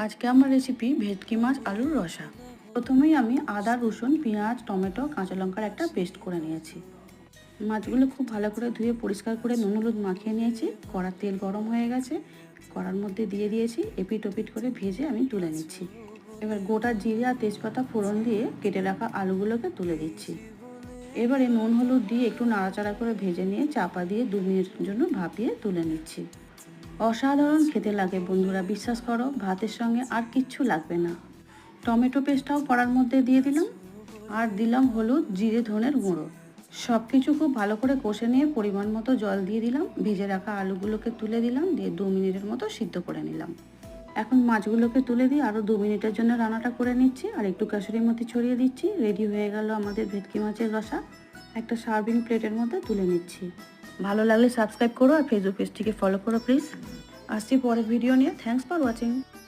আজকে আমার রেসিপি ভেটকি মাছ আলুর রসা। প্রথমেই আমি আদা, রসুন, পেঁয়াজ, টমেটো, কাঁচা লঙ্কার একটা পেস্ট করে নিয়েছি। মাছগুলো খুব ভালো করে ধুয়ে পরিষ্কার করে নুন হলুদ মাখিয়ে নিয়েছি। কড়ার তেল গরম হয়ে গেছে, কড়ার মধ্যে দিয়ে দিয়েছি। এপিট ওপিট করে ভেজে আমি তুলে নিচ্ছি। এবার গোটা জিরে আর তেজপাতা ফোড়ন দিয়ে কেটে রাখা আলুগুলোকে তুলে দিচ্ছি। এবারে নুন হলুদ দিয়ে একটু নাড়াচাড়া করে ভেজে নিয়ে চাপা দিয়ে 2 মিনিটের জন্য ভাপিয়ে তুলে নিচ্ছি। অসাধারণ খেতে লাগে বন্ধুরা, বিশ্বাস করো, ভাতের সঙ্গে আর কিচ্ছু লাগবে না। টমেটো পেস্টটাও কড়ার মধ্যে দিয়ে দিলাম, আর দিলাম হলুদ, জিরে, ধনের গুঁড়ো। সব কিছু খুব ভালো করে কষে নিয়ে পরিমাণ মতো জল দিয়ে দিলাম। ভিজে রাখা আলুগুলোকে তুলে দিলাম, দিয়ে 2 মিনিটের মতো সিদ্ধ করে নিলাম। এখন মাছগুলোকে তুলে দিয়ে আরও 2 মিনিটের জন্য রান্নাটা করে নিচ্ছি, আর একটু কাসুরি মেথি ছড়িয়ে দিচ্ছি। রেডি হয়ে গেল আমাদের ভেটকি মাছের রসা। একটা সার্ভিং প্লেটের মধ্যে তুলে নিচ্ছি। ভালো লাগলে সাবস্ক্রাইব করো আর ফেসবুক পেজটিকে ফলো করো প্লিজ। আসছি পরের ভিডিও নিয়ে। Thanks for watching.